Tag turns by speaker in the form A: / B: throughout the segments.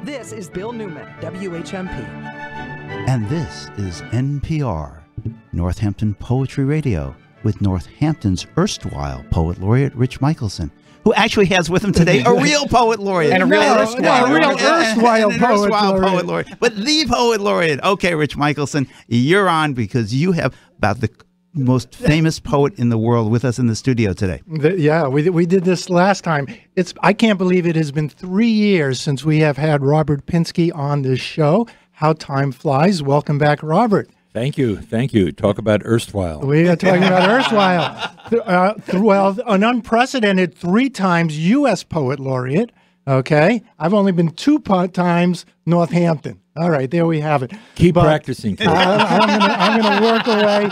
A: This is Bill Newman, WHMP.
B: And this is NPR, Northampton Poetry Radio, with Northampton's erstwhile poet laureate, Rich Michelson, who actually has with him today a real poet laureate.
C: And a real erstwhile
B: poet laureate. But the poet laureate. Okay, Rich Michelson, you're on because you have about the most famous poet in the world with us in the studio today.
C: We did this last time. I can't believe it has been 3 years since we have had Robert Pinsky on this show. How time flies. Welcome back, Robert.
D: Thank you. Talk about erstwhile.
C: We are talking about erstwhile. Well, an unprecedented 3 times U.S. Poet Laureate. Okay. I've only been 2 times Northampton. All right, there we have it.
D: Keep practicing.
C: I'm going to work away.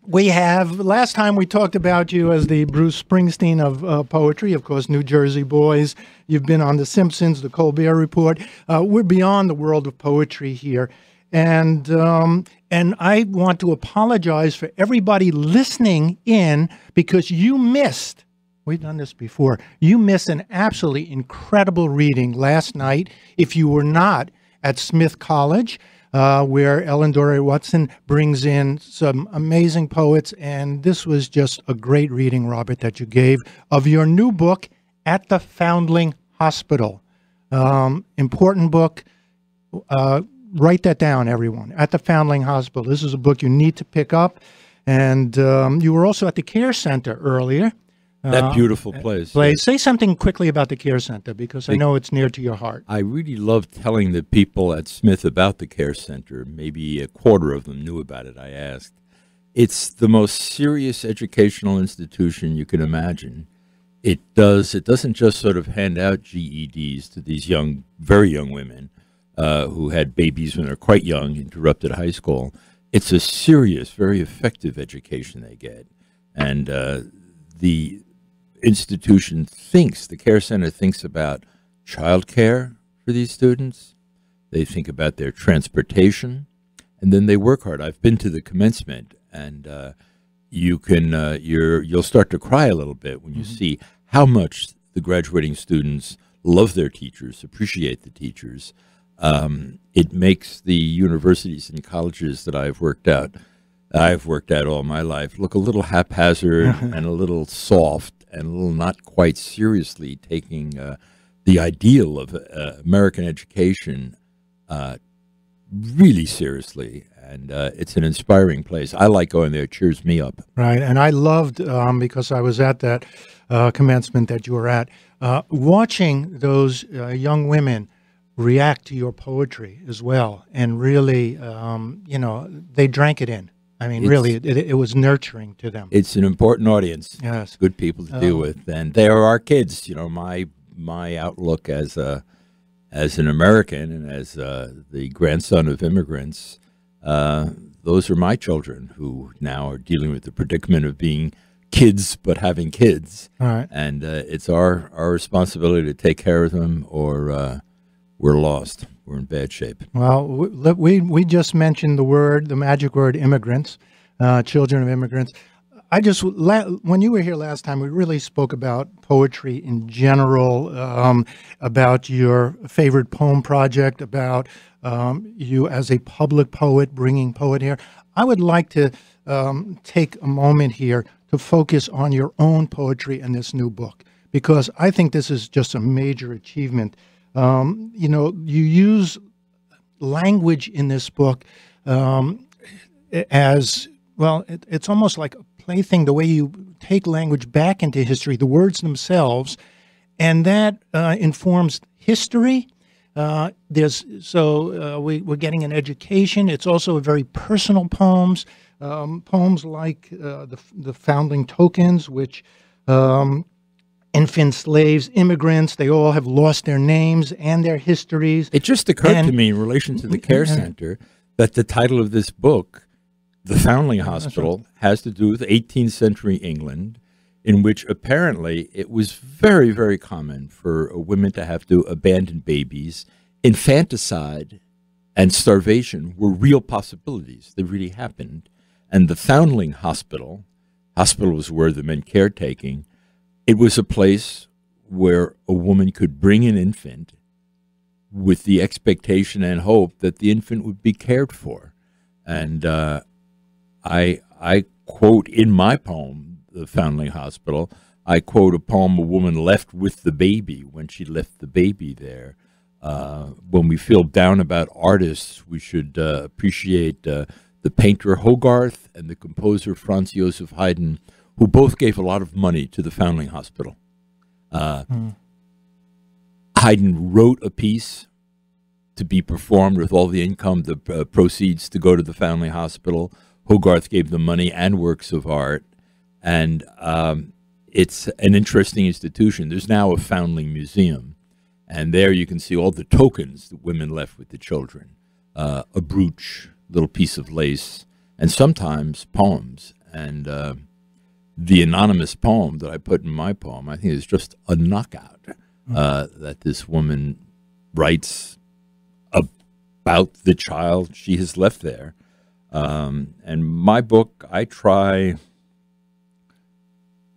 C: We have, last time we talked about you as the Bruce Springsteen of poetry, of course, New Jersey Boys. You've been on The Simpsons, The Colbert Report. We're beyond the world of poetry here. And I want to apologize for everybody listening in because you missed, we've done this before, you missed an absolutely incredible reading last night if you were not at Smith College, where Ellen Dory Watson brings in some amazing poets. And this was just a great reading, Robert, that you gave of your new book, At the Foundling Hospital. Important book. Write that down, everyone. At the Foundling Hospital. This is a book you need to pick up. And you were also at the Care Center earlier.
D: That beautiful place.
C: Yes. Say something quickly about the Care Center, because I know it's near to your heart.
D: I really love telling the people at Smith about the Care Center. Maybe a quarter of them knew about it, I asked. It's the most serious educational institution you can imagine. It doesn't just sort of hand out GEDs to these young, very young women who had babies when they're quite young, interrupted high school. It's a serious, very effective education they get. And the institution the Care Center thinks about child care for these students. They think about their transportation, and then they work hard. I've been to the commencement, and you'll start to cry a little bit when you see how much the graduating students love their teachers, appreciate the teachers. It makes the universities and colleges that I've worked at all my life, look a little haphazard and a little soft and a little not quite seriously taking the ideal of American education really seriously. And it's an inspiring place. I like going there. It cheers me up.
C: Right. And I loved, because I was at that commencement that you were at, watching those young women react to your poetry as well. And really, they drank it in. I mean, really, it was nurturing to them. It's
D: an important audience.
C: Yes.
D: Good people to deal with. And they are our kids. You know, my outlook as an American and as the grandson of immigrants, those are my children who now are dealing with the predicament of being kids but having kids.
C: All right.
D: And it's our responsibility to take care of them, or we're lost. We're in bad shape.
C: Well, we just mentioned the magic word, immigrants, children of immigrants. When you were here last time, we really spoke about poetry in general, about your favorite poem project, about you as a public poet, bringing poet here. I would like to take a moment here to focus on your own poetry in this new book, because I think this is just a major achievement. You use language in this book as, well, it's almost like a plaything, the way you take language back into history, the words themselves, and that informs history. We're getting an education. It's also a very personal poems like the Foundling Tokens, which infant slaves, immigrants, they all have lost their names and their histories.
D: It just occurred to me in relation to the Care Center that the title of this book, The Foundling Hospital, has to do with 18th century England, in which apparently it was very, very common for women to have to abandon babies. Infanticide and starvation were real possibilities. They really happened. And the Foundling Hospital was where the men caretaking. It was a place where a woman could bring an infant with the expectation and hope that the infant would be cared for. And I quote in my poem, The Foundling Hospital, I quote a poem a woman left with the baby when she left the baby there. When we feel down about artists, we should appreciate the painter Hogarth and the composer Franz Joseph Haydn, who both gave a lot of money to the Foundling Hospital. Haydn wrote a piece to be performed with all the income, the proceeds to go to the Foundling Hospital. Hogarth gave them money and works of art. And it's an interesting institution. There's now a Foundling Museum. And there you can see all the tokens that women left with the children. A brooch, little piece of lace, and sometimes poems. And the anonymous poem that I put in my poem, I think is just a knockout. That this woman writes about the child she has left there. And my book, I try,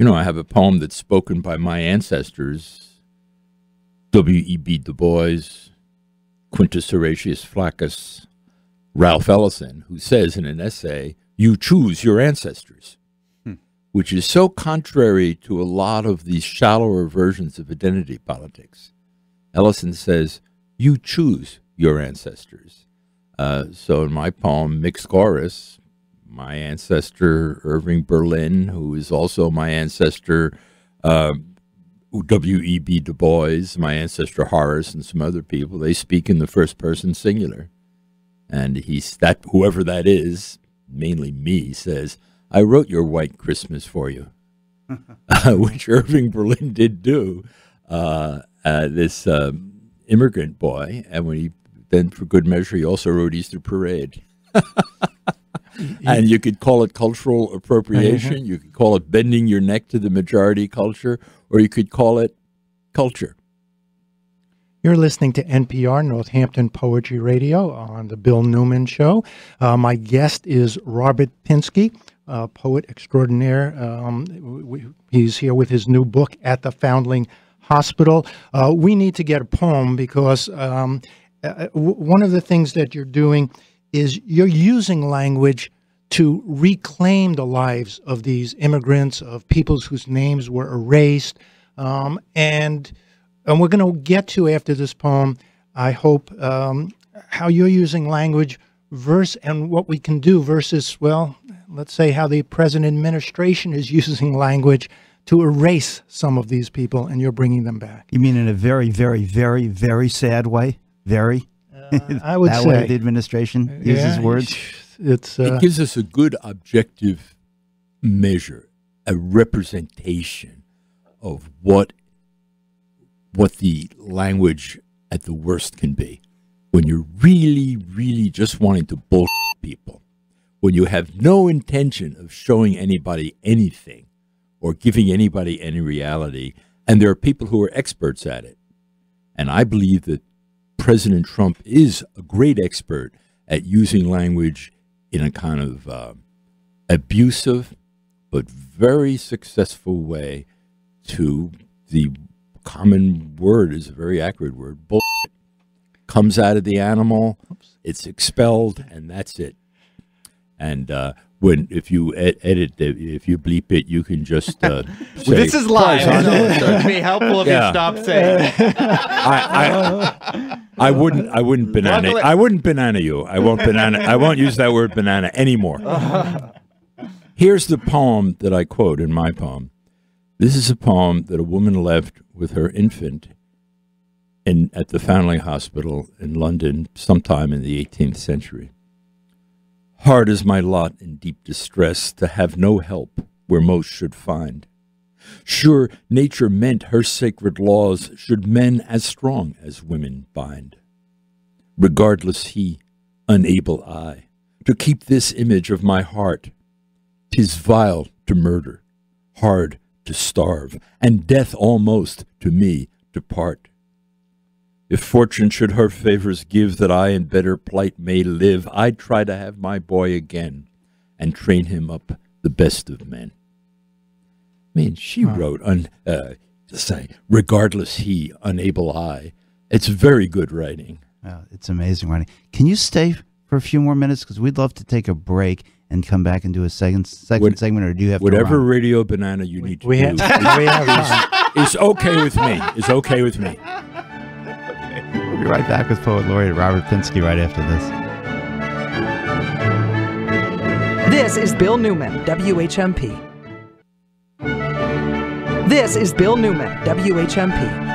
D: I have a poem that's spoken by my ancestors, W.E.B. Du Bois, Quintus Horatius Flaccus, Ralph Ellison, who says in an essay, "You choose your ancestors," which is so contrary to a lot of these shallower versions of identity politics. Ellison says, you choose your ancestors. So in my poem, Mixed Chorus, my ancestor, Irving Berlin, who is also my ancestor, W.E.B. Du Bois, my ancestor Horace, and some other people, they speak in the first person singular. And whoever that is, mainly me, says, I wrote your White Christmas for you, which Irving Berlin did do, this immigrant boy. And then for good measure, he also wrote Easter Parade. And you could call it cultural appropriation. You could call it bending your neck to the majority culture, or you could call it culture.
C: You're listening to NPR, Northampton Poetry Radio, on the Bill Newman Show. My guest is Robert Pinsky, poet extraordinaire. He's here with his new book, At the Foundling Hospital. We need to get a poem because one of the things that you're doing is you're using language to reclaim the lives of these immigrants, of peoples whose names were erased. And we're going to get to, after this poem, I hope, how you're using language and what we can do versus, well, let's say how the present administration is using language to erase some of these people, and you're bringing them back.
B: You mean in a very, very, very, very sad way? Very?
C: I would
B: that
C: say.
B: way the administration uses words?
D: It gives us a good objective measure, a representation of what the language at the worst can be. When you're really, really just wanting to bullshit people, when you have no intention of showing anybody anything or giving anybody any reality, and there are people who are experts at it. And I believe that President Trump is a great expert at using language in a kind of abusive but very successful way to the common word is a very accurate word. Bullshit comes out of the animal, it's expelled, and that's it. And if you edit it, if you bleep it, you can just say,
A: this is live. So it'd be helpful if you stopped saying.
D: I wouldn't banana. I wouldn't banana you. I won't use that word banana anymore. Here's the poem that I quote in my poem. This is a poem that a woman left with her infant at the Foundling Hospital in London sometime in the 18th century. Hard is my lot in deep distress to have no help where most should find. Sure, nature meant her sacred laws should men as strong as women bind. Regardless he, unable I, to keep this image of my heart. 'Tis vile to murder, hard to starve, and death almost to me depart. If fortune should her favors give that I in better plight may live, I'd try to have my boy again and train him up the best of men. I mean, she wrote, regardless he, unable I, It's very good writing.
B: It's amazing writing. Can you stay for a few more minutes? Because we'd love to take a break and come back and do a second segment, or do you have
D: whatever
B: to run?
D: Radio Banana you need to
C: we
D: do
C: have time.
D: is okay with me. It's okay with me.
B: We'll be right back with Poet Laureate Robert Pinsky right after this.
E: This is Bill Newman, WHMP. This is Bill Newman, WHMP.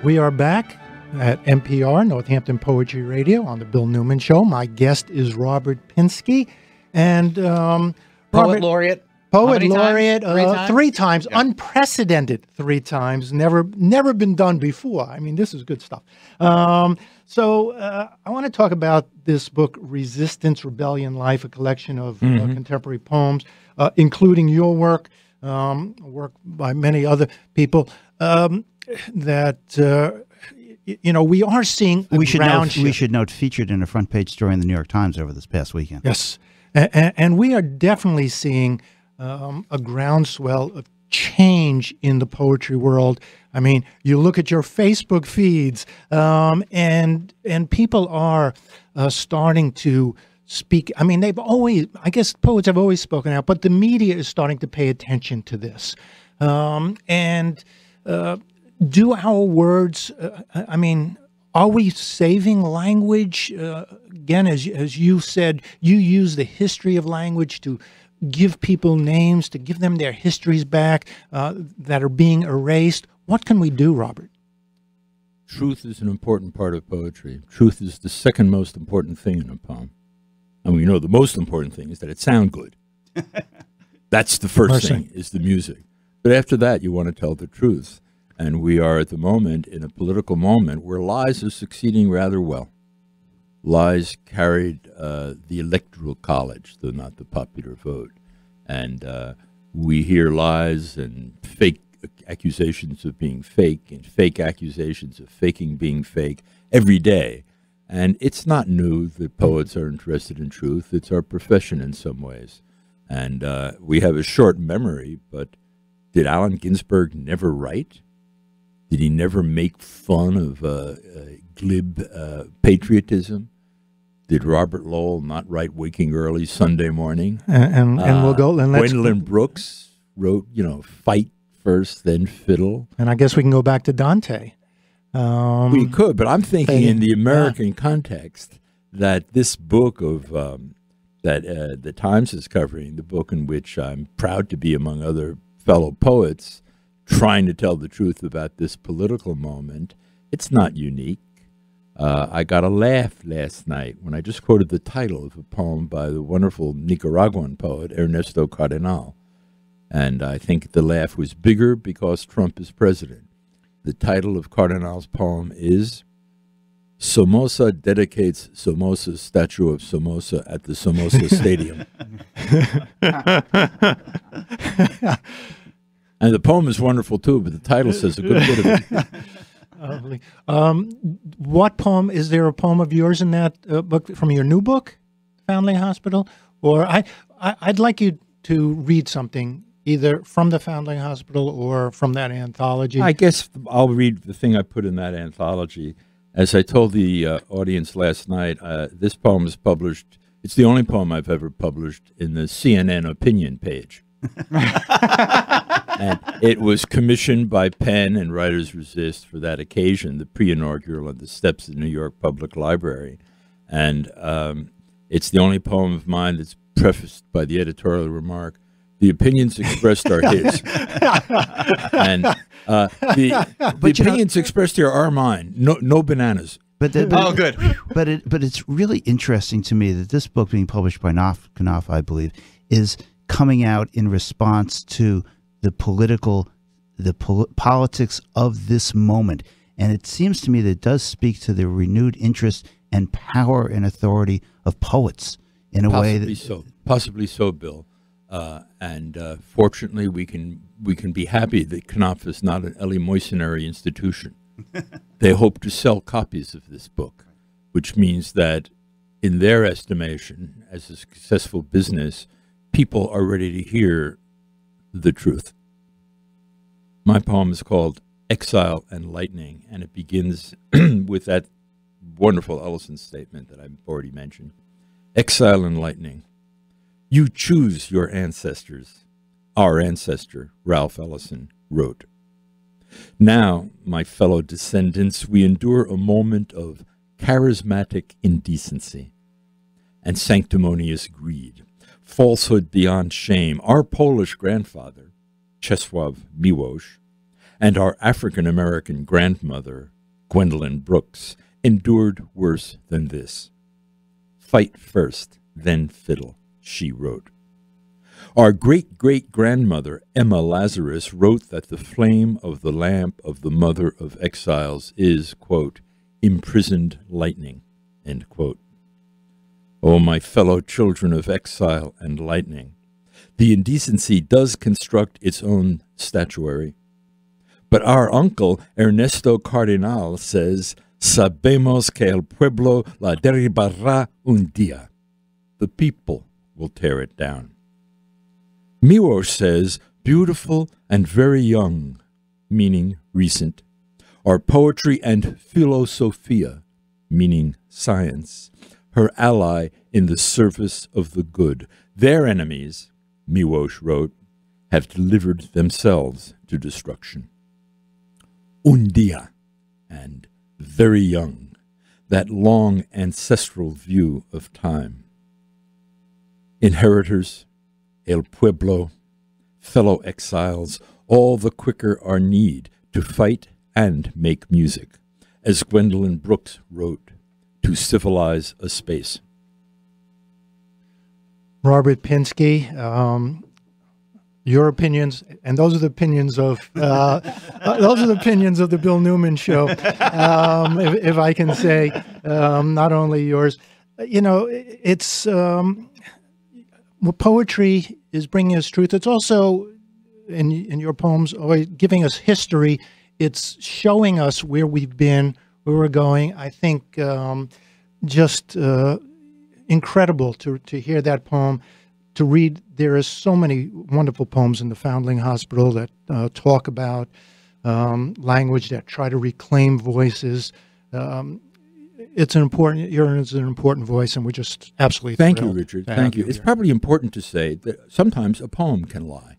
C: We are back at NPR, Northampton Poetry Radio, on the Bill Newman Show. My guest is Robert Pinsky. And
A: Poet Laureate.
C: Poet Laureate,
A: Three times?
C: 3 times,
A: Yeah.
C: unprecedented 3 times, never been done before. I mean, this is good stuff. So I want to talk about this book, Resistance, Rebellion, Life, a collection of contemporary poems, including your work, work by many other people, that, we are seeing
B: We should
C: shift.
B: note featured in a front page story in the New York Times over this past weekend.
C: Yes. And we are definitely seeing a groundswell of change in the poetry world. I mean, you look at your Facebook feeds, and people are starting to speak. I mean, I guess poets have always spoken out, but the media is starting to pay attention to this. Do our words, are we saving language? Again, as you said, you use the history of language to give people names, to give them their histories back that are being erased. What can we do, Robert?
D: Truth is an important part of poetry. Truth is the second most important thing in a poem. And we know the most important thing is that it sounds good. That's the first thing, is the music. But after that, you want to tell the truth. And we are at the moment in a political moment where lies are succeeding rather well. Lies carried the electoral college, though not the popular vote. And we hear lies and fake accusations of being fake and fake accusations of faking being fake every day. And it's not new that poets are interested in truth. It's our profession in some ways. And we have a short memory, but did Allen Ginsberg never write? Did he never make fun of glib patriotism? Did Robert Lowell not write Waking Early Sunday Morning?
C: And we'll go. And let's.
D: Gwendolyn Brooks wrote, fight first, then fiddle.
C: And I guess we can go back to Dante.
D: We could, but I'm thinking in the American context that this book of that the Times is covering, the book in which I'm proud to be among other fellow poets, trying to tell the truth about this political moment, it's not unique. I got a laugh last night when I just quoted the title of a poem by the wonderful Nicaraguan poet Ernesto Cardenal. And I think the laugh was bigger because Trump is president. The title of Cardenal's poem is Somoza dedicates Somoza's statue of Somoza at the Somoza Stadium. And the poem is wonderful too, but the title says a good bit of it.
C: What poem, is there a poem of yours in that book, from your new book, Foundling Hospital? Or I'd like you to read something, either from the Foundling Hospital or from that anthology.
D: I guess I'll read the thing I put in that anthology. As I told the audience last night, this poem is published, it's the only poem I've ever published in the CNN opinion page. And it was commissioned by Penn and Writers Resist for that occasion, the pre-inaugural on the steps of the New York Public Library. And it's the only poem of mine that's prefaced by the editorial remark, "The opinions expressed are his." And the opinions expressed here are mine. No bananas.
B: But
A: good.
B: But it's really interesting to me that this book, being published by Knopf, I believe, is coming out in response to the politics of this moment. And it seems to me that it does speak to the renewed interest and power and authority of poets in a way that...
D: Possibly so, Bill. And fortunately, we can be happy that Knopf is not an eleemosynary institution. They hope to sell copies of this book, which means that in their estimation, as a successful business, people are ready to hear the truth. My poem is called Exile and Lightning, and it begins with that wonderful Ellison statement that I've already mentioned. Exile and Lightning. You choose your ancestors. Our ancestor, Ralph Ellison, wrote. Now, my fellow descendants, we endure a moment of charismatic indecency and sanctimonious greed, falsehood beyond shame. Our Polish grandfather, Czesław Miłosz, and our African-American grandmother, Gwendolyn Brooks, endured worse than this. Fight first, then fiddle, she wrote. Our great-great-grandmother, Emma Lazarus, wrote that the flame of the lamp of the mother of exiles is, quote, imprisoned lightning, end quote. Oh, my fellow children of exile and lightning, the indecency does construct its own statuary. But our uncle, Ernesto Cardinal, says, sabemos que el pueblo la derribará un día. The people will tear it down. Miłosz says, beautiful and very young, meaning recent, are poetry and philosophia, meaning science, her ally in the service of the good. Their enemies, Miłosz wrote, have delivered themselves to destruction. Un día and very young, that long ancestral view of time. Inheritors, el pueblo, fellow exiles, all the quicker our need to fight and make music, as Gwendolyn Brooks wrote, to civilize a space.
C: Robert Pinsky, your opinions, and those are the opinions of the Bill Newman Show, if I can say, not only yours. You know, it's well, poetry is bringing us truth. It's also in your poems, always giving us history. It's showing us where we've been, where we're going. I think just incredible to hear that poem, to read. There are so many wonderful poems in the Foundling Hospital that talk about language, that try to reclaim voices. It's an important, you're an important voice, and we're just absolutely
D: thank
C: thrilled
D: you, Richard.
C: to
D: Thank
C: have
D: you. It's
C: here.
D: probably important to say that sometimes a poem can lie,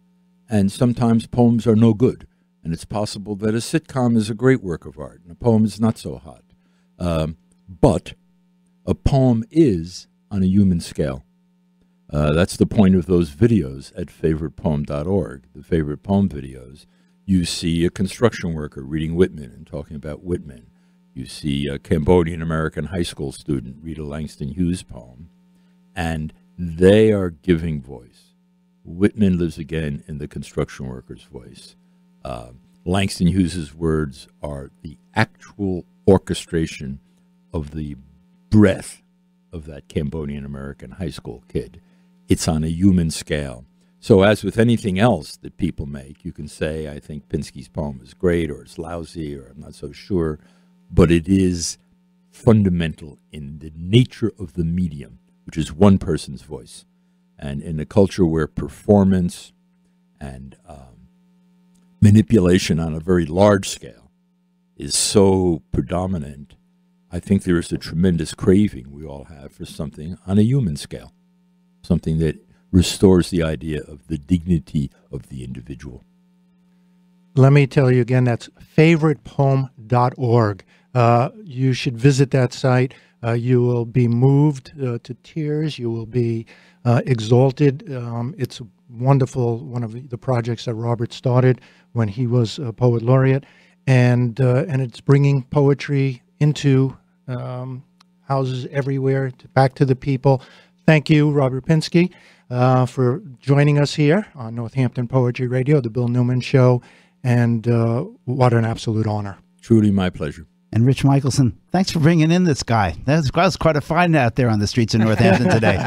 D: and sometimes poems are no good. And it's possible that a sitcom is a great work of art, and a poem is not so hot. But a poem is on a human scale. That's the point of those videos at favoritepoem.org, the favorite poem videos. You see a construction worker reading Whitman and talking about Whitman. You see a Cambodian-American high school student read a Langston Hughes poem, and they are giving voice. Whitman lives again in the construction worker's voice. Langston Hughes's words are the actual orchestration of the breath of that Cambodian-American high school kid. It's on a human scale. So as with anything else that people make, you can say, I think Pinsky's poem is great, or it's lousy, or I'm not so sure, but it is fundamental in the nature of the medium, which is one person's voice. And in a culture where performance and manipulation on a very large scale is so predominant, I think there is a tremendous craving we all have for something on a human scale, something that restores the idea of the dignity of the individual.
C: Let me tell you again, that's favoritepoem.org. You should visit that site. You will be moved to tears. You will be exalted. It's wonderful, one of the projects that Robert started when he was a poet laureate, and it's bringing poetry into houses everywhere, back to the people. Thank you, Robert Pinsky, for joining us here on Northampton Poetry Radio, the Bill Newman Show, and what an absolute honor.
D: Truly my pleasure.
B: And Rich Michelson, thanks for bringing in this guy. That was quite a find out there on the streets of Northampton today.